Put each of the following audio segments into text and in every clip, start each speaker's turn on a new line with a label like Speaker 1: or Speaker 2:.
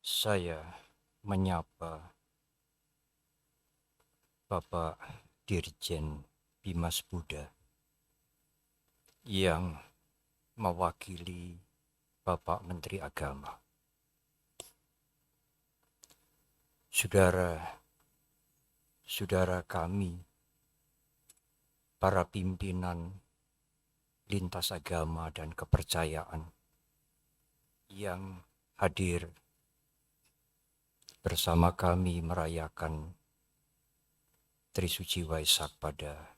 Speaker 1: Saya menyapa Bapak Dirjen Bimas Buddha yang mewakili Bapak Menteri Agama. Saudara-saudara kami, para pimpinan lintas agama dan kepercayaan yang hadir bersama kami merayakan Trisuci Waisak pada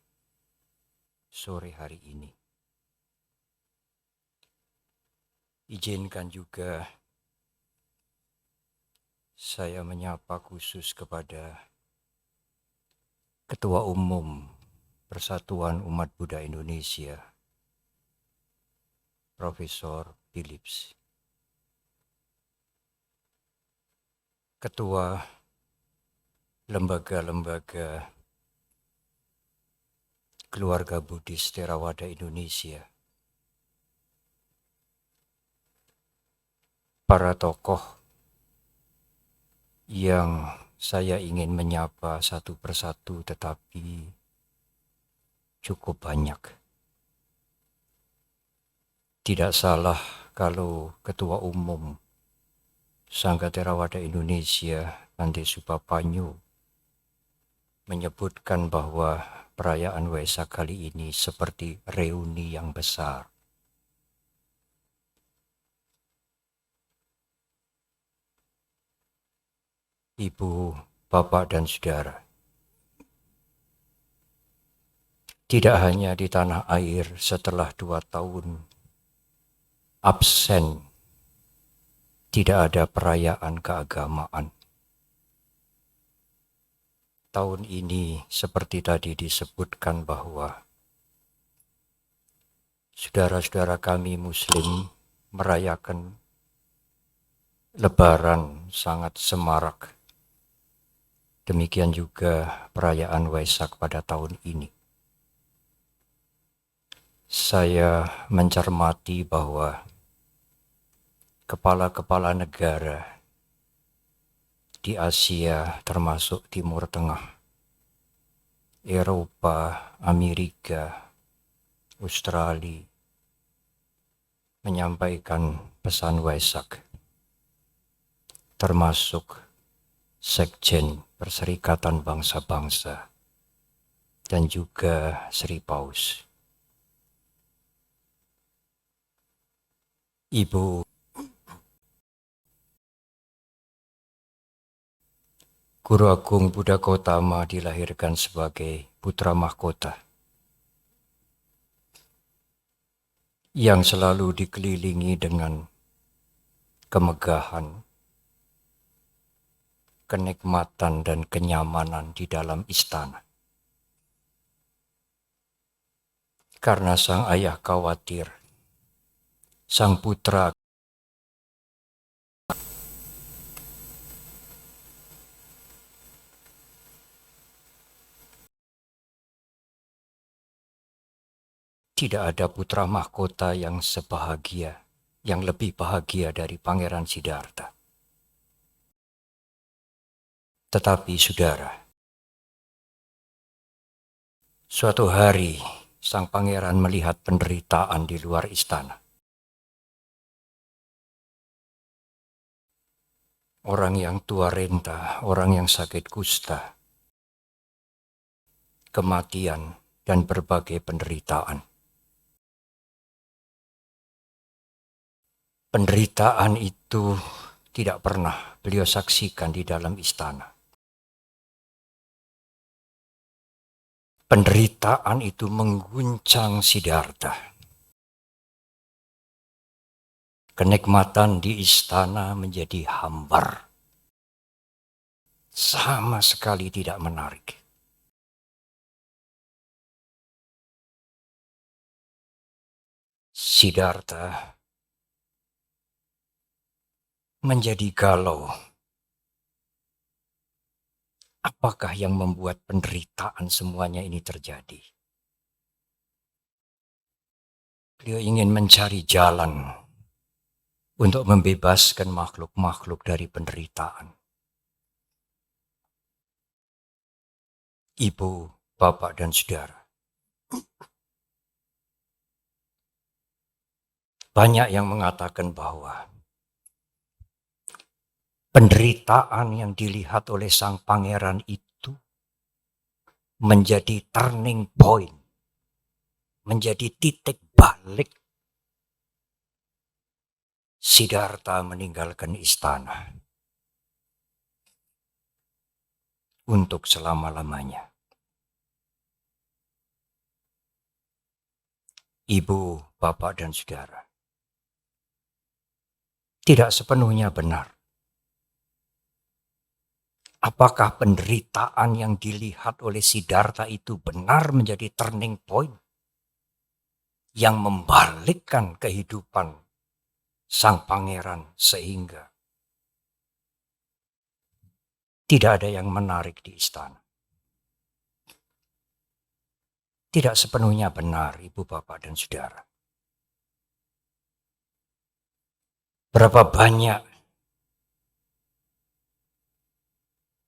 Speaker 1: sore hari ini. Izinkan juga saya menyapa khusus kepada Ketua Umum Persatuan Umat Buddha Indonesia, Profesor Philips, Ketua lembaga-lembaga Keluarga Buddhis Theravada Indonesia, para tokoh yang saya ingin menyapa satu persatu tetapi cukup banyak. Tidak salah kalau Ketua Umum Sangha Theravada Indonesia, Bhante Supapanyu, menyebutkan bahwa perayaan Waisak kali ini seperti reuni yang besar. Ibu, Bapak, dan Saudara, tidak hanya di tanah air setelah 2 tahun absen, tidak ada perayaan keagamaan. Tahun ini seperti tadi disebutkan bahwa saudara-saudara kami Muslim merayakan Lebaran sangat semarak. Demikian juga perayaan Waisak pada tahun ini. Saya mencermati bahwa kepala-kepala negara di Asia termasuk Timur Tengah, Eropa, Amerika, Australia menyampaikan pesan Waisak, termasuk Sekjen Perserikatan Bangsa-Bangsa dan juga Sri Paus. Ibu Guru Agung Buddha Gautama dilahirkan sebagai putra mahkota yang selalu dikelilingi dengan kemegahan, kenikmatan, dan kenyamanan di dalam istana. Karena sang ayah khawatir sang putra tidak ada putra mahkota yang sebahagia, yang lebih bahagia dari Pangeran Siddhartha. Tetapi saudara, suatu hari sang pangeran melihat penderitaan di luar istana. Orang yang tua renta, orang yang sakit kusta, kematian, dan berbagai penderitaan. Penderitaan itu tidak pernah beliau saksikan di dalam istana. Penderitaan itu mengguncang Siddhartha. Kenikmatan di istana menjadi hambar. Sama sekali tidak menarik. Siddhartha menjadi galau. Apakah yang membuat penderitaan semuanya ini terjadi? Beliau ingin mencari jalan. untuk membebaskan makhluk-makhluk dari penderitaan. Ibu, bapak, dan saudara, banyak yang mengatakan bahwa penderitaan yang dilihat oleh sang pangeran itu menjadi turning point, menjadi titik balik Siddhartha meninggalkan istana untuk selama-lamanya. Ibu, bapak, dan saudara, tidak sepenuhnya benar. Apakah penderitaan yang dilihat oleh Siddhartha itu benar menjadi turning point yang membalikkan kehidupan sang pangeran sehingga tidak ada yang menarik di istana? Tidak sepenuhnya benar, ibu, bapak, dan saudara. Berapa banyak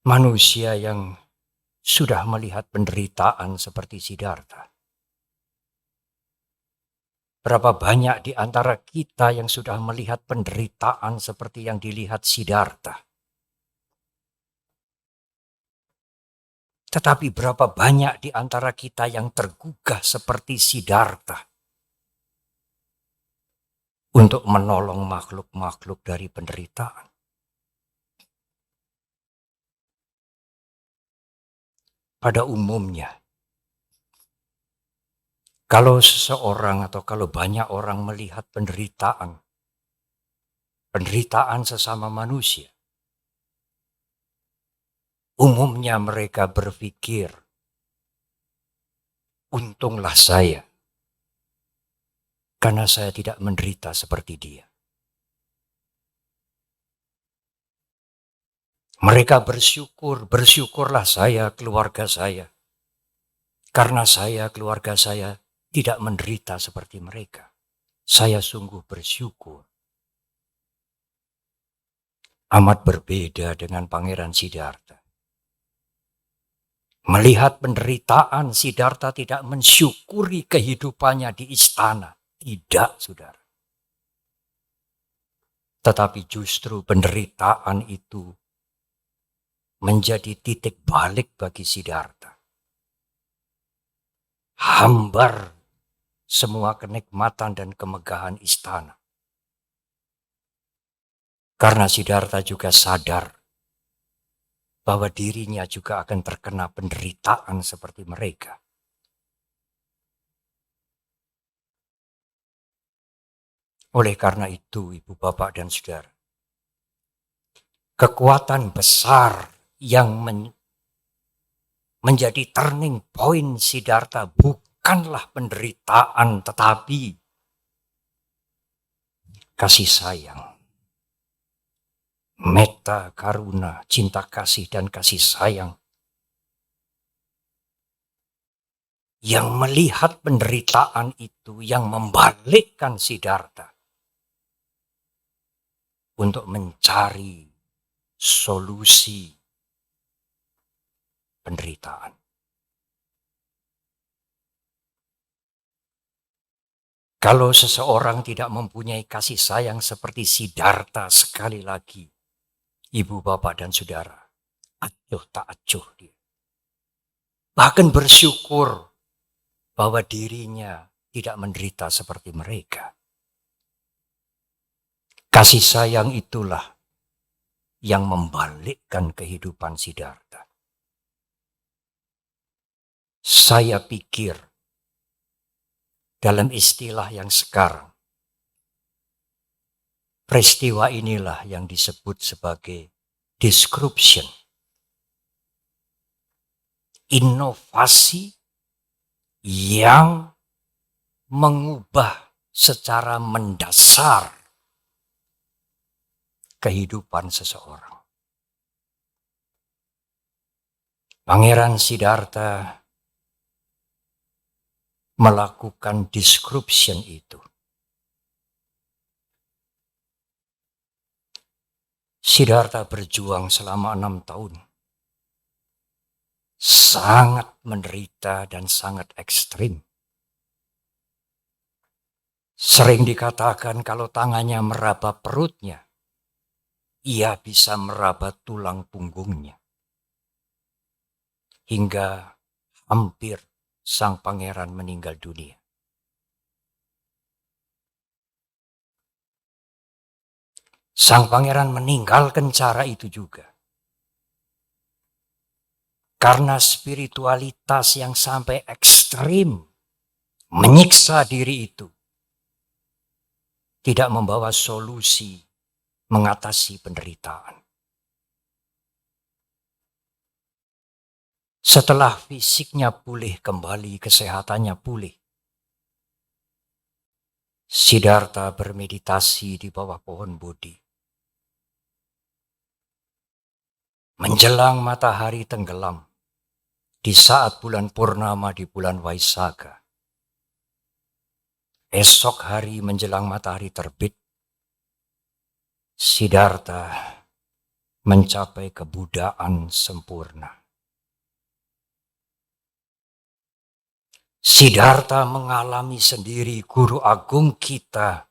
Speaker 1: manusia yang sudah melihat penderitaan seperti Siddhartha? Berapa banyak di antara kita yang sudah melihat penderitaan seperti yang dilihat Siddhartha? Tetapi berapa banyak di antara kita yang tergugah seperti Siddhartha untuk menolong makhluk-makhluk dari penderitaan? Pada umumnya, kalau seseorang atau kalau banyak orang melihat penderitaan sesama manusia, umumnya mereka berpikir, untunglah saya, karena saya tidak menderita seperti dia. Mereka bersyukurlah saya, keluarga saya, karena saya, keluarga saya tidak menderita seperti mereka. Saya sungguh bersyukur. Amat berbeda dengan Pangeran Siddhartha. Melihat penderitaan, Siddhartha tidak mensyukuri kehidupannya di istana. Tidak, saudara. Tetapi justru penderitaan itu menjadi titik balik bagi Siddhartha. Hambar semua kenikmatan dan kemegahan istana. Karena Siddhartha juga sadar bahwa dirinya juga akan terkena penderitaan seperti mereka. Oleh karena itu, ibu, bapak, dan saudara, kekuatan besar yang menjadi turning point Siddhartha bukanlah penderitaan, tetapi kasih sayang. Metta, karuna, cinta kasih, dan kasih sayang yang melihat penderitaan itu, yang membalikkan Siddhartha untuk mencari solusi penderitaan. Kalau seseorang tidak mempunyai kasih sayang seperti Siddhartha, sekali lagi, ibu, bapak, dan saudara, acuh tak acuh dia. Bahkan bersyukur bahwa dirinya tidak menderita seperti mereka. Kasih sayang itulah yang membalikkan kehidupan Siddhartha. Saya pikir dalam istilah yang sekarang, peristiwa inilah yang disebut sebagai disruption. Inovasi yang mengubah secara mendasar kehidupan seseorang. Pangeran Siddhartha melakukan disruption itu. Siddhartha berjuang selama 6 tahun. Sangat menderita dan sangat ekstrim. Sering dikatakan kalau tangannya meraba perutnya, ia bisa meraba tulang punggungnya. Hingga hampir sang pangeran meninggal dunia. Sang pangeran meninggalkan cara itu juga. Karena spiritualitas yang sampai ekstrim, menyiksa diri itu, tidak membawa solusi mengatasi penderitaan. Setelah fisiknya pulih kembali, kesehatannya pulih, Siddhartha bermeditasi di bawah pohon Bodhi. Menjelang matahari tenggelam, di saat bulan purnama di bulan Vaisakha. Esok hari menjelang matahari terbit, Siddhartha mencapai kebudaan sempurna. Siddhartha mengalami sendiri, guru agung kita,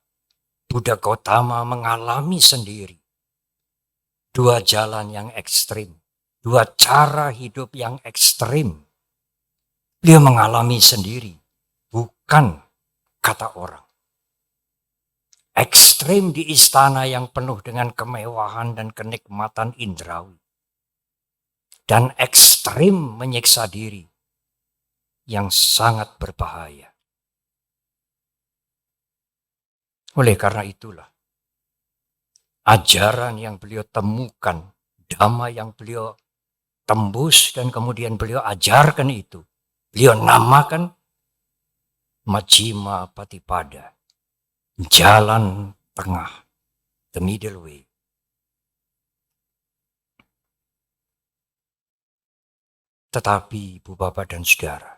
Speaker 1: Buddha Gautama mengalami sendiri. Dua jalan yang ekstrim, dua cara hidup yang ekstrim. Dia mengalami sendiri, bukan kata orang. Ekstrim di istana yang penuh dengan kemewahan dan kenikmatan indrawi. Dan ekstrim menyiksa diri yang sangat berbahaya. Oleh karena itulah, ajaran yang beliau temukan, dhamma yang beliau tembus dan kemudian beliau ajarkan itu, beliau namakan Majjhima Patipada, jalan tengah, the middle way. Tetapi Ibu Bapak dan Saudara,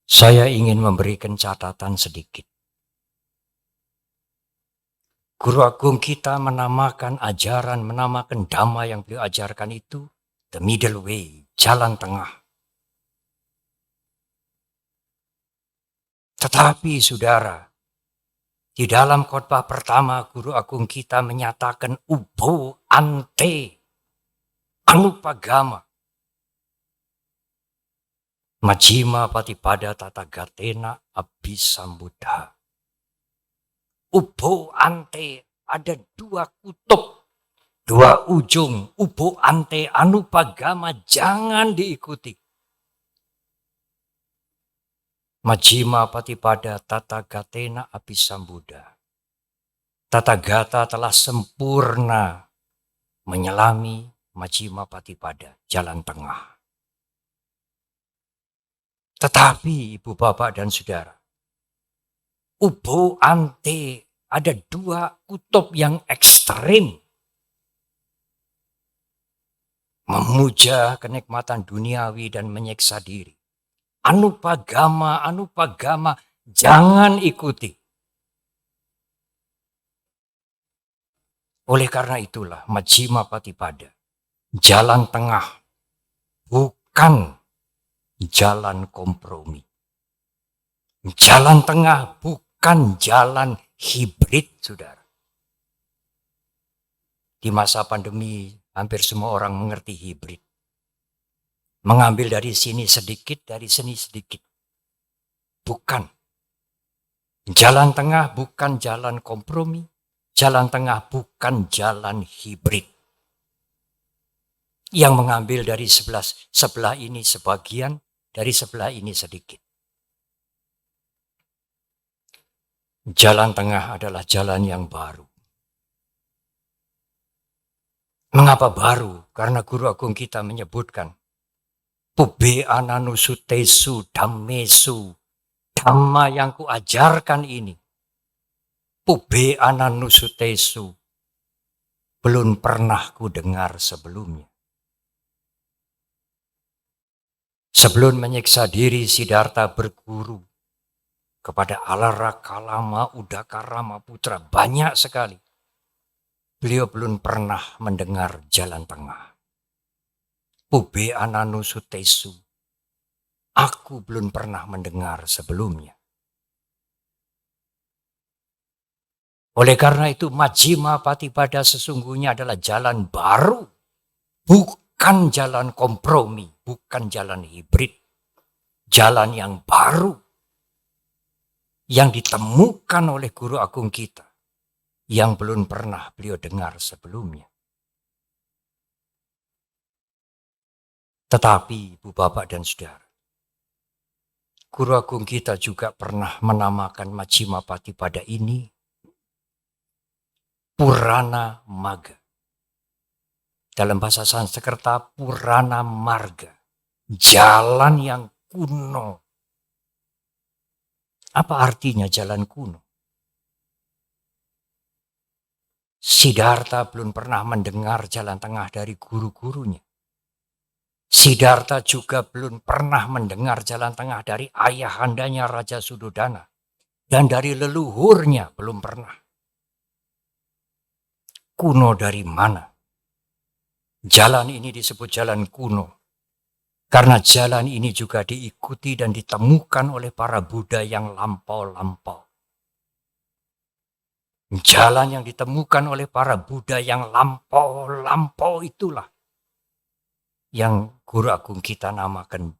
Speaker 1: saya ingin memberikan catatan sedikit. Guru agung kita menamakan ajaran, menamakan dhamma yang beliau ajarkan itu the middle way, jalan tengah. Tetapi saudara, di dalam khotbah pertama guru agung kita menyatakan ubo ante anupagama. Majjhima Patipada Tatagatena Abhisambuddha. Ubo ante, ada dua kutub, dua ujung. Ubo ante anupagama, jangan diikuti. Majjhima Patipada Tatagatena Abhisambuddha. Tathagata telah sempurna menyelami Majjhima Patipada, jalan tengah. Tetapi Ibu Bapak dan Saudara, ubo ante, ada dua kutub yang ekstrim. Memuja kenikmatan duniawi dan menyiksa diri. Anupagama, anupagama, jangan ikuti. Oleh karena itulah Majjhima Patipada, jalan tengah, bukan jalan kompromi. Jalan tengah bukan jalan hibrid, saudara. Di masa pandemi, hampir semua orang mengerti hibrid. Mengambil dari sini sedikit, dari sini sedikit. Bukan. Jalan tengah bukan jalan kompromi. Jalan tengah bukan jalan hibrid. Yang mengambil dari sebelah ini sebagian, dari sebelah ini sedikit. Jalan tengah adalah jalan yang baru. Mengapa baru? Karena guru agung kita menyebutkan Pubbe ananusutesu dhammesu, dhamma yang kuajarkan ini. Pubbe ananusutesu, belum pernah ku dengar sebelumnya. Sebelum menyiksa diri, Siddhartha berguru kepada Alara Kalama Udaka Ramaputra, banyak sekali. beliau belum pernah mendengar jalan tengah. Ube ananu sutesu, aku belum pernah mendengar sebelumnya. Oleh karena itu Majjhima Patipada sesungguhnya adalah jalan baru, bukan jalan kompromi, bukan jalan hibrid. Jalan yang baru yang ditemukan oleh Guru Agung kita yang belum pernah beliau dengar sebelumnya. Tetapi Ibu Bapak dan Saudara, Guru Agung kita juga pernah menamakan Majjhima Patipada ini Purana Magga. Dalam bahasa Sanskerta Purana Marga, jalan yang kuno. Apa artinya jalan kuno? Siddhartha belum pernah mendengar jalan tengah dari guru-gurunya. Siddhartha juga belum pernah mendengar jalan tengah dari ayahandanya Raja Sudodana. Dan dari leluhurnya belum pernah. Kuno dari mana? Jalan ini disebut jalan kuno. Karena jalan ini juga diikuti dan ditemukan oleh para Buddha yang lampau-lampau. Jalan yang ditemukan oleh para Buddha yang lampau-lampau itulah yang Guru Agung kita namakan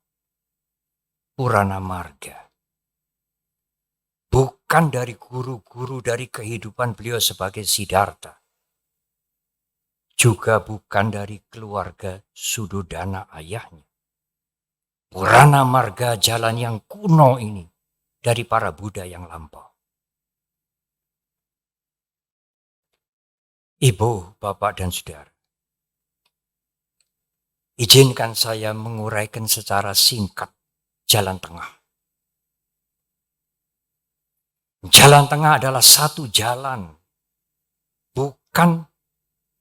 Speaker 1: Purana Marga. Bukan dari guru-guru dari kehidupan beliau sebagai Siddhartha. Juga bukan dari keluarga Sudodana ayahnya. Purana Marga, jalan yang kuno ini dari para Buddha yang lampau. Ibu, Bapak, dan Saudara, izinkan saya menguraikan secara singkat jalan tengah. Jalan tengah adalah satu jalan, bukan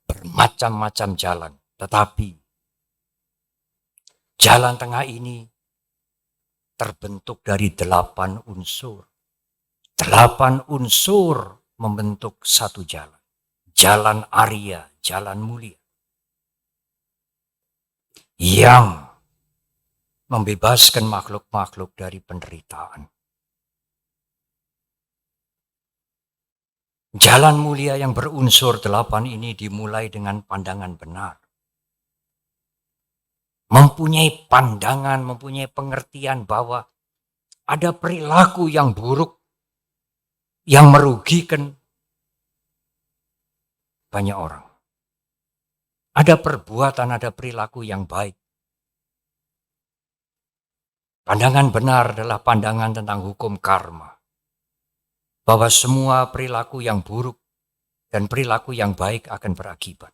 Speaker 1: bermacam-macam jalan, tetapi jalan tengah ini terbentuk dari 8 unsur. 8 unsur membentuk satu jalan. Jalan Arya, jalan mulia. Yang membebaskan makhluk-makhluk dari penderitaan. Jalan mulia yang berunsur 8 ini dimulai dengan pandangan benar. Mempunyai pandangan, mempunyai pengertian bahwa ada perilaku yang buruk, yang merugikan banyak orang. Ada perbuatan, ada perilaku yang baik. Pandangan benar adalah pandangan tentang hukum karma. Bahwa semua perilaku yang buruk dan perilaku yang baik akan berakibat.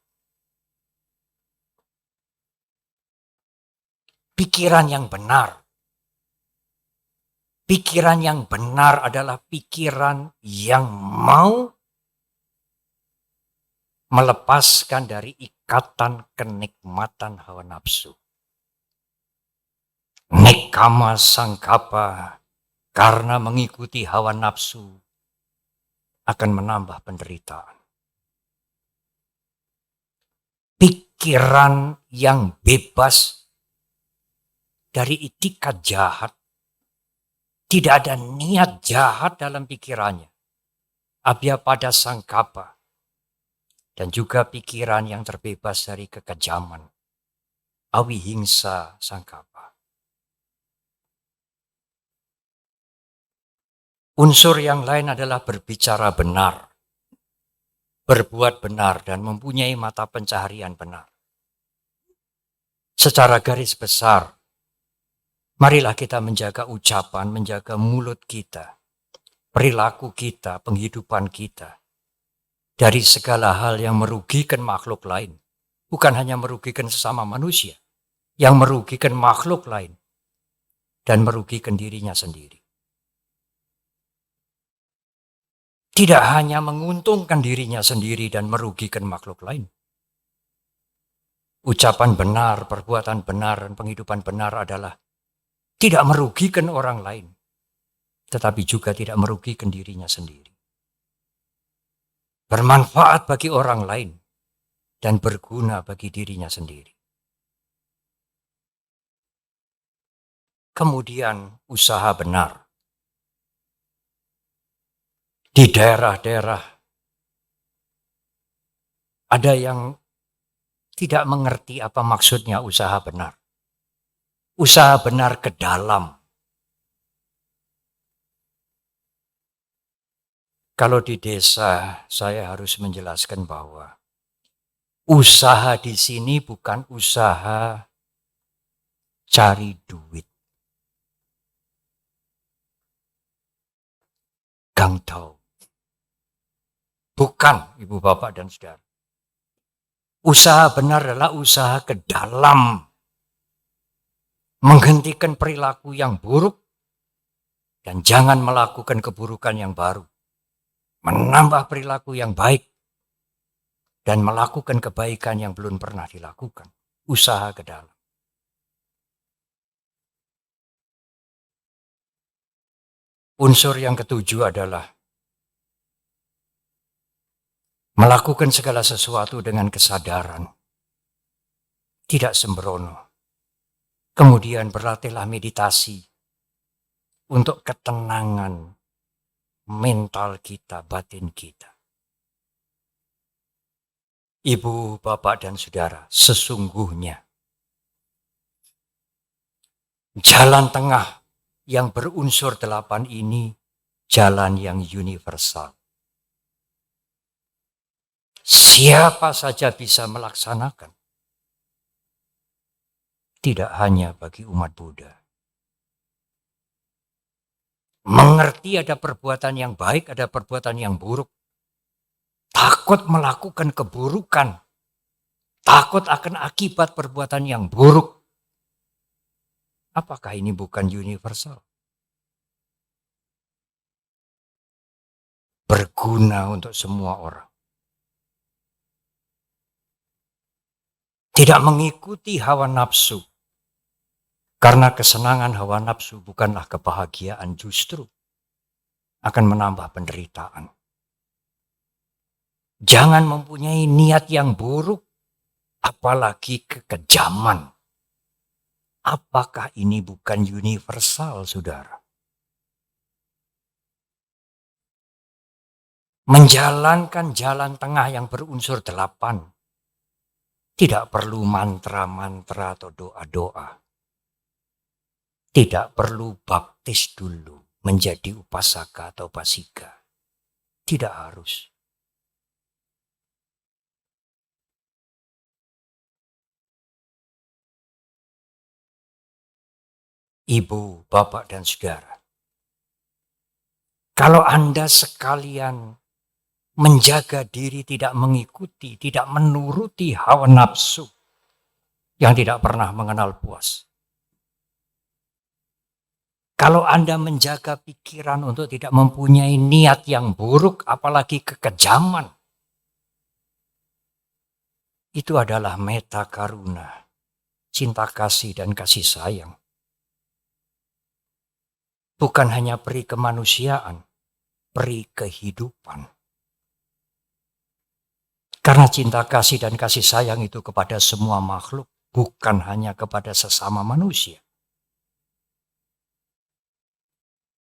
Speaker 1: Pikiran yang benar. Pikiran yang benar adalah pikiran yang mau melepaskan dari ikatan kenikmatan hawa nafsu. Nekama sangkapa, karena mengikuti hawa nafsu akan menambah penderitaan. Pikiran yang bebas dari itikat jahat, tidak ada niat jahat dalam pikirannya. Abhyapada sangkapa. Dan juga pikiran yang terbebas dari kekejaman. Awihingsa sangkapa. Unsur yang lain adalah berbicara benar, berbuat benar, dan mempunyai mata pencaharian benar. Secara garis besar, marilah kita menjaga ucapan, menjaga mulut kita, perilaku kita, penghidupan kita, dari segala hal yang merugikan makhluk lain. Bukan hanya merugikan sesama manusia, yang merugikan makhluk lain dan merugikan dirinya sendiri. Tidak hanya menguntungkan dirinya sendiri dan merugikan makhluk lain. Ucapan benar, perbuatan benar, dan penghidupan benar adalah tidak merugikan orang lain, tetapi juga tidak merugikan dirinya sendiri. bermanfaat bagi orang lain, dan berguna bagi dirinya sendiri. Kemudian usaha benar. Di daerah-daerah ada yang tidak mengerti apa maksudnya usaha benar. Usaha benar ke dalam. Kalau di desa, saya harus menjelaskan bahwa usaha di sini bukan usaha cari duit. Gang tahu. Bukan, Ibu Bapak dan Saudara. Usaha benar adalah usaha ke dalam. Menghentikan perilaku yang buruk dan jangan melakukan keburukan yang baru. Menambah perilaku yang baik dan melakukan kebaikan yang belum pernah dilakukan. Usaha ke dalam. Unsur yang ketujuh adalah melakukan segala sesuatu dengan kesadaran. Tidak sembrono. Kemudian berlatihlah meditasi untuk ketenangan mental kita, batin kita. Ibu, Bapak, dan Saudara, sesungguhnya jalan tengah yang berunsur 8 ini jalan yang universal. Siapa saja bisa melaksanakan. Tidak hanya bagi umat Buddha. Mengerti ada perbuatan yang baik, ada perbuatan yang buruk. Takut melakukan keburukan. Takut akan akibat perbuatan yang buruk. Apakah ini bukan universal? Berguna untuk semua orang. Tidak mengikuti hawa nafsu. Karena kesenangan hawa nafsu bukanlah kebahagiaan, justru akan menambah penderitaan. Jangan mempunyai niat yang buruk, apalagi kekejaman. Apakah ini bukan universal, saudara? Menjalankan jalan tengah yang berunsur 8. Tidak perlu mantra-mantra atau doa-doa. Tidak perlu baptis dulu menjadi upasaka atau pasika. Tidak harus. Ibu, Bapak, dan Saudara. Kalau Anda sekalian menjaga diri tidak mengikuti, tidak menuruti hawa nafsu yang tidak pernah mengenal puas. Kalau Anda menjaga pikiran untuk tidak mempunyai niat yang buruk, apalagi kekejaman, itu adalah metta karuna, cinta kasih dan kasih sayang. Bukan hanya peri kemanusiaan, peri kehidupan. Karena cinta kasih dan kasih sayang itu kepada semua makhluk, bukan hanya kepada sesama manusia.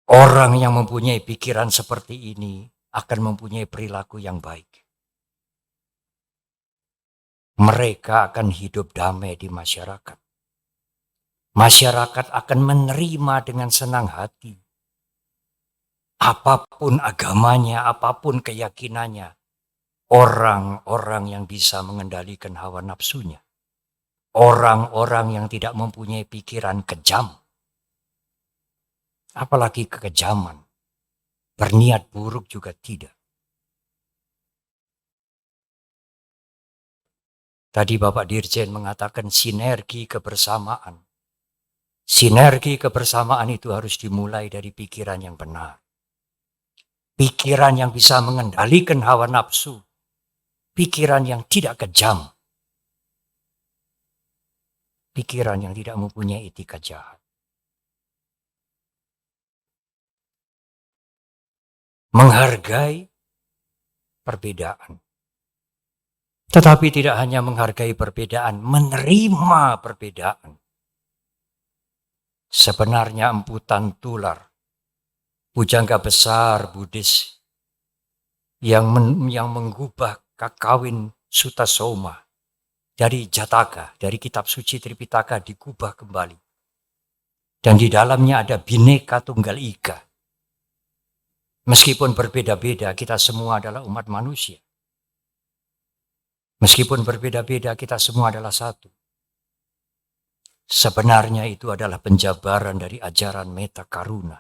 Speaker 1: Orang yang mempunyai pikiran seperti ini akan mempunyai perilaku yang baik. Mereka akan hidup damai di masyarakat. Masyarakat akan menerima dengan senang hati. Apapun agamanya, apapun keyakinannya, orang-orang yang bisa mengendalikan hawa nafsunya. Orang-orang yang tidak mempunyai pikiran kejam. Apalagi kekejaman. Berniat buruk juga tidak. Tadi Bapak Dirjen mengatakan sinergi kebersamaan. Sinergi kebersamaan itu harus dimulai dari pikiran yang benar. Pikiran yang bisa mengendalikan hawa nafsu. Pikiran yang tidak kejam. Pikiran yang tidak mempunyai etika jahat. Menghargai perbedaan. Tetapi tidak hanya menghargai perbedaan, menerima perbedaan. Sebenarnya emputan tular, pujangga besar Buddhis yang mengubah kakawin Sutasoma dari Jataka, dari kitab suci Tripitaka digubah kembali. Dan di dalamnya ada Bhinneka Tunggal Ika. Meskipun berbeda-beda, kita semua adalah umat manusia. Meskipun berbeda-beda, kita semua adalah satu. Sebenarnya itu adalah penjabaran dari ajaran metta karuna.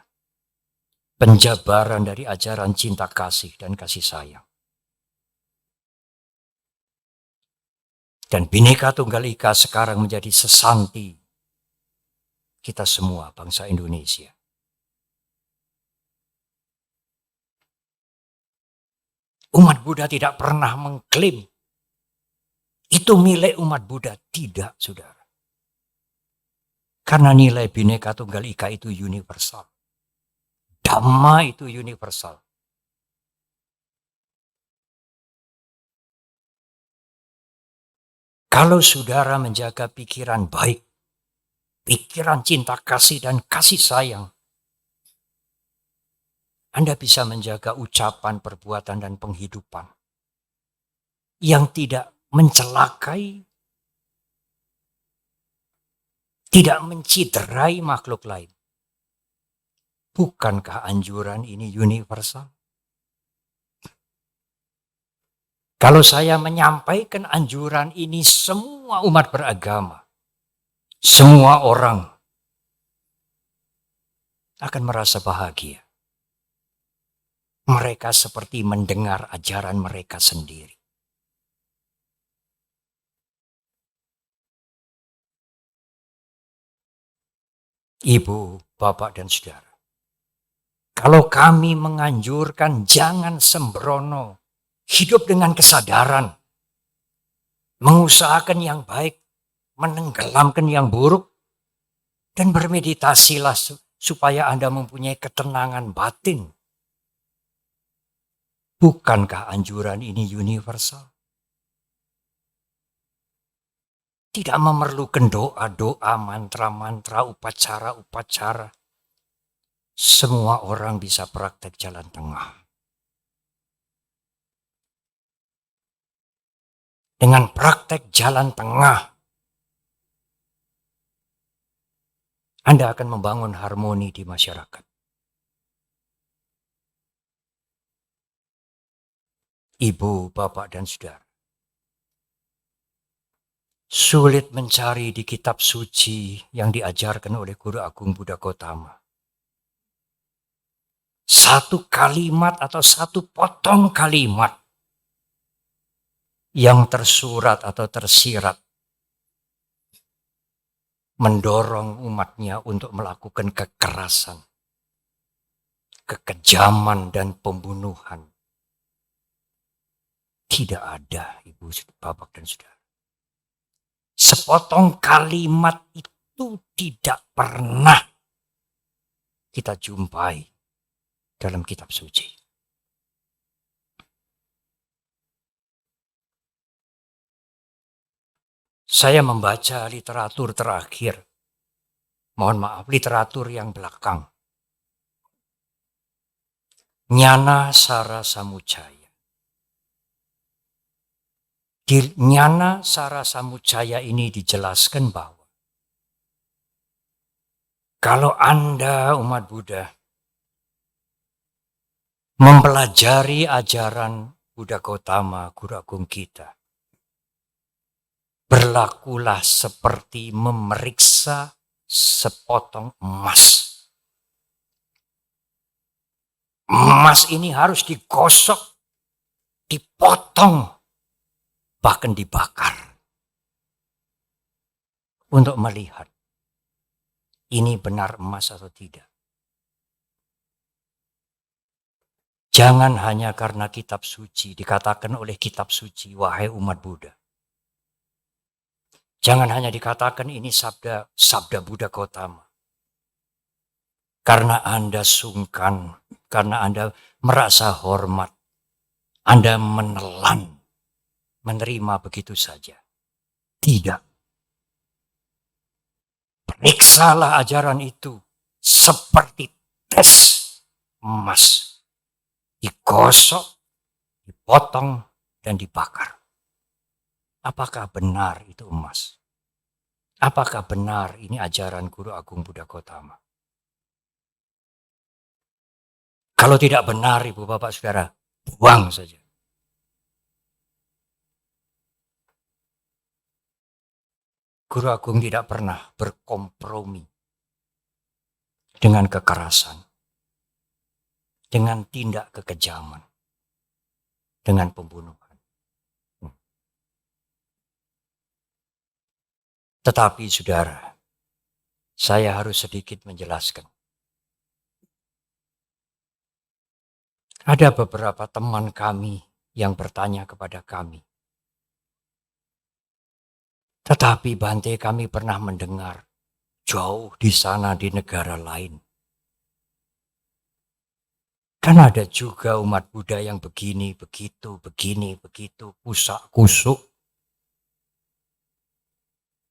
Speaker 1: Penjabaran dari ajaran cinta kasih dan kasih sayang. Dan Bhinneka Tunggal Ika sekarang menjadi sesanti kita semua bangsa Indonesia. Umat Buddha tidak pernah mengklaim itu milik umat Buddha. Tidak, saudara. Karena nilai Bhinneka Tunggal Ika itu universal. Dhamma itu universal. Kalau saudara menjaga pikiran baik, pikiran cinta kasih dan kasih sayang, Anda bisa menjaga ucapan, perbuatan, dan penghidupan yang tidak mencelakai, tidak menciderai makhluk lain. Bukankah anjuran ini universal? Kalau saya menyampaikan anjuran ini, semua umat beragama, semua orang akan merasa bahagia. Mereka seperti mendengar ajaran mereka sendiri. Ibu, bapak, dan saudara, kalau kami menganjurkan jangan sembrono, hidup dengan kesadaran, mengusahakan yang baik, menenggelamkan yang buruk, dan bermeditasilah supaya Anda mempunyai ketenangan batin. Bukankah anjuran ini universal? Tidak memerlukan doa-doa, mantra-mantra, upacara-upacara. Semua orang bisa praktek jalan tengah. Dengan praktek jalan tengah, Anda akan membangun harmoni di masyarakat. Ibu, bapak, dan saudara, sulit mencari di kitab suci yang diajarkan oleh Guru Agung Buddha Gautama satu kalimat atau satu potong kalimat yang tersurat atau tersirat mendorong umatnya untuk melakukan kekerasan, kekejaman, dan pembunuhan. Tidak ada, ibu, bapak, dan saudara. Sepotong kalimat itu tidak pernah kita jumpai dalam kitab suci. Saya membaca literatur terakhir, mohon maaf, literatur yang belakang. Jnana Sara Samuccaya. Di Jnana Sara Samuccaya ini dijelaskan bahwa kalau Anda umat Buddha mempelajari ajaran Buddha Gautama, Guru Agung kita, berlakulah seperti memeriksa sepotong emas. Emas ini harus digosok, dipotong, bahkan dibakar untuk melihat ini benar emas atau tidak. Jangan hanya karena kitab suci, dikatakan oleh kitab suci, wahai umat Buddha. Jangan hanya dikatakan ini sabda Buddha Gautama. Karena Anda sungkan, karena Anda merasa hormat, Anda menelan, menerima begitu saja. Tidak. Periksalah ajaran itu seperti tes emas. Digosok, dipotong, dan dibakar. Apakah benar itu emas? Apakah benar ini ajaran Guru Agung Buddha Gotama? Kalau tidak benar, Ibu Bapak Saudara, buang saja. Guru Agung tidak pernah berkompromi dengan kekerasan, dengan tindak kekejaman, dengan pembunuhan. Tetapi saudara, saya harus sedikit menjelaskan. Ada beberapa teman kami yang bertanya kepada kami. Tetapi Bante, kami pernah mendengar jauh di sana di negara lain. Kan ada juga umat Buddha yang begini, begitu, pusak kusuk.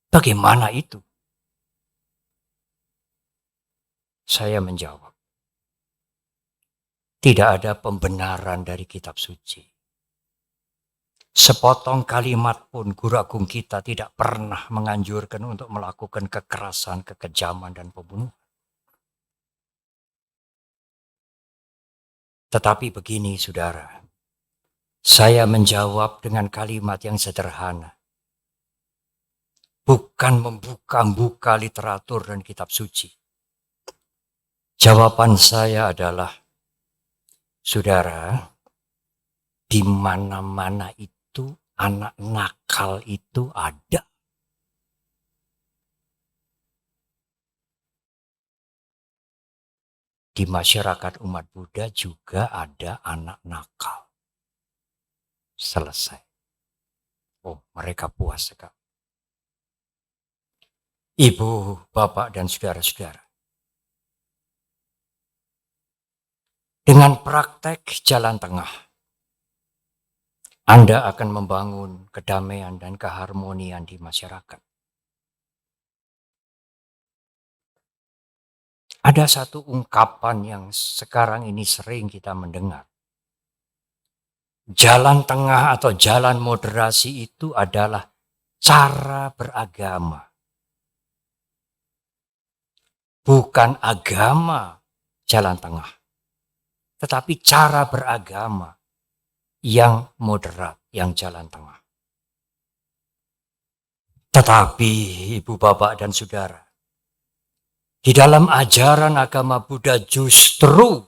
Speaker 1: Bagaimana itu? Saya menjawab, tidak ada pembenaran dari kitab suci. Sepotong kalimat pun Guru Agung kita tidak pernah menganjurkan untuk melakukan kekerasan, kekejaman, dan pembunuhan. Tetapi begini saudara, saya menjawab dengan kalimat yang sederhana. Bukan membuka-buka literatur dan kitab suci. Jawaban saya adalah, saudara, di mana-mana itu anak nakal itu ada. Di masyarakat umat Buddha juga ada anak nakal. Selesai. Oh, mereka puas sekali. Ibu, bapak, dan saudara-saudara. Dengan praktek jalan tengah, Anda akan membangun kedamaian dan keharmonian di masyarakat. Ada satu ungkapan yang sekarang ini sering kita mendengar. Jalan tengah atau jalan moderasi itu adalah cara beragama. Bukan agama jalan tengah, tetapi cara beragama yang moderat, yang jalan tengah. Tetapi ibu bapak dan saudara, di dalam ajaran agama Buddha justru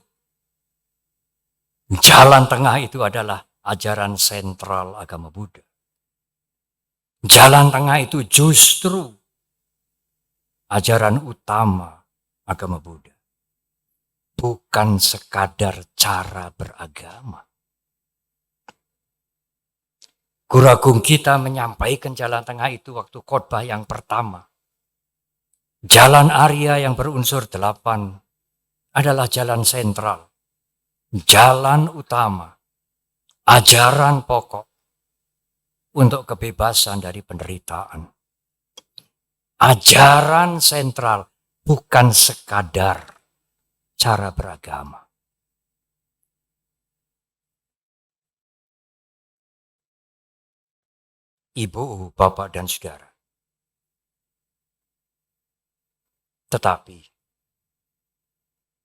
Speaker 1: jalan tengah itu adalah ajaran sentral agama Buddha. Jalan tengah itu justru ajaran utama agama Buddha. Bukan sekadar cara beragama. Guru Agung kita menyampaikan jalan tengah itu waktu khotbah yang pertama. Jalan Arya yang berunsur 8 adalah jalan sentral. Jalan utama. Ajaran pokok untuk kebebasan dari penderitaan. Ajaran sentral bukan sekadar cara beragama. Ibu, bapak, dan saudara. Tetapi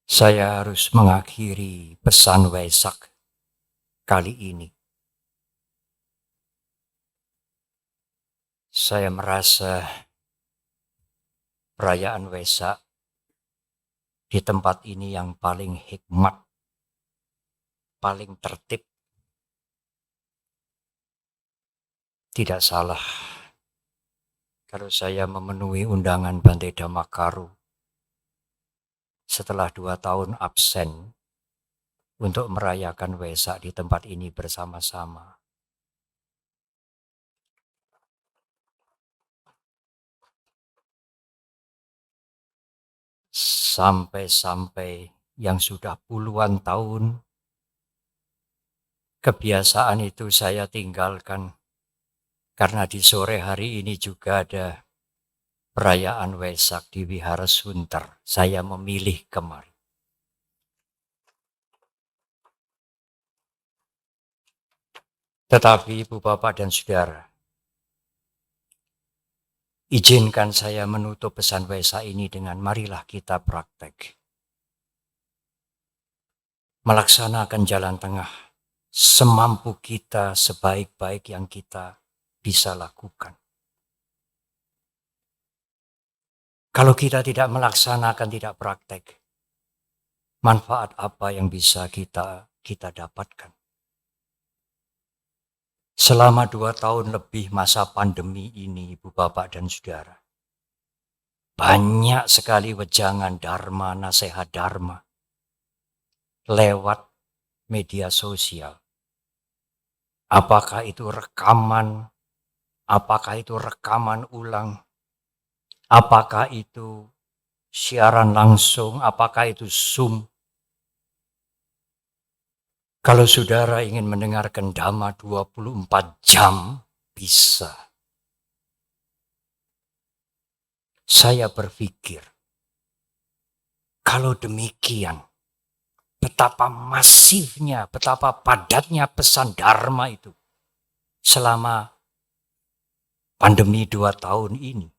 Speaker 1: saya harus mengakhiri pesan Waisak kali ini. Saya merasa perayaan Waisak di tempat ini yang paling hikmat, paling tertib. Tidak salah kalau saya memenuhi undangan Bante Dhammakaru setelah 2 tahun absen untuk merayakan Waisak di tempat ini bersama-sama. Sampai-sampai yang sudah puluhan tahun kebiasaan itu saya tinggalkan karena di sore hari ini juga ada perayaan Waisak di Wihara Sunter. Saya memilih kemari. Tetapi Ibu Bapak dan Saudara, izinkan saya menutup pesan Waisak ini dengan marilah kita praktek. Melaksanakan jalan tengah semampu kita, sebaik-baik yang kita bisa lakukan. Kalau kita tidak melaksanakan, tidak praktek, manfaat apa yang bisa kita dapatkan? Selama 2 tahun lebih masa pandemi ini, Ibu Bapak dan Saudara, banyak sekali wejangan dharma, nasihat dharma lewat media sosial. Apakah itu rekaman? Apakah itu rekaman ulang? Apakah itu siaran langsung? Apakah itu Zoom? Kalau saudara ingin mendengarkan Dhamma 24 jam, bisa. Saya berpikir, kalau demikian, betapa masifnya, betapa padatnya pesan Dharma itu selama pandemi 2 tahun ini.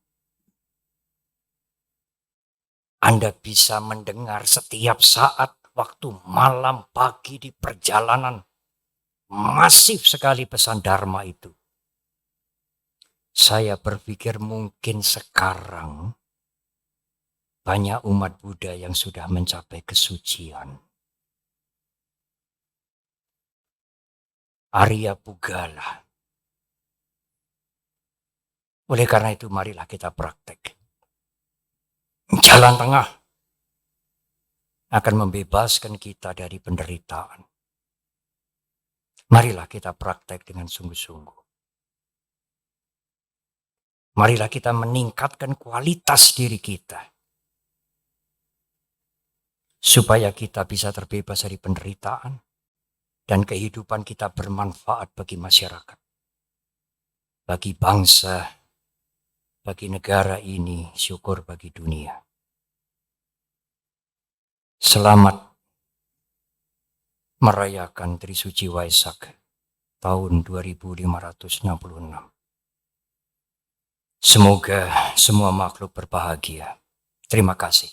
Speaker 1: Anda bisa mendengar setiap saat, waktu malam, pagi, di perjalanan. Masif sekali pesan Dharma itu. Saya berpikir mungkin sekarang banyak umat Buddha yang sudah mencapai kesucian. Arya Pugala. Oleh karena itu marilah kita praktek. Jalan tengah akan membebaskan kita dari penderitaan. Marilah kita praktek dengan sungguh-sungguh. Marilah kita meningkatkan kualitas diri kita. Supaya kita bisa terbebas dari penderitaan. Dan kehidupan kita bermanfaat bagi masyarakat. Bagi bangsa, bagi negara ini, syukur bagi dunia. Selamat merayakan Trisuci Waisak tahun 2566. Semoga semua makhluk berbahagia. Terima kasih.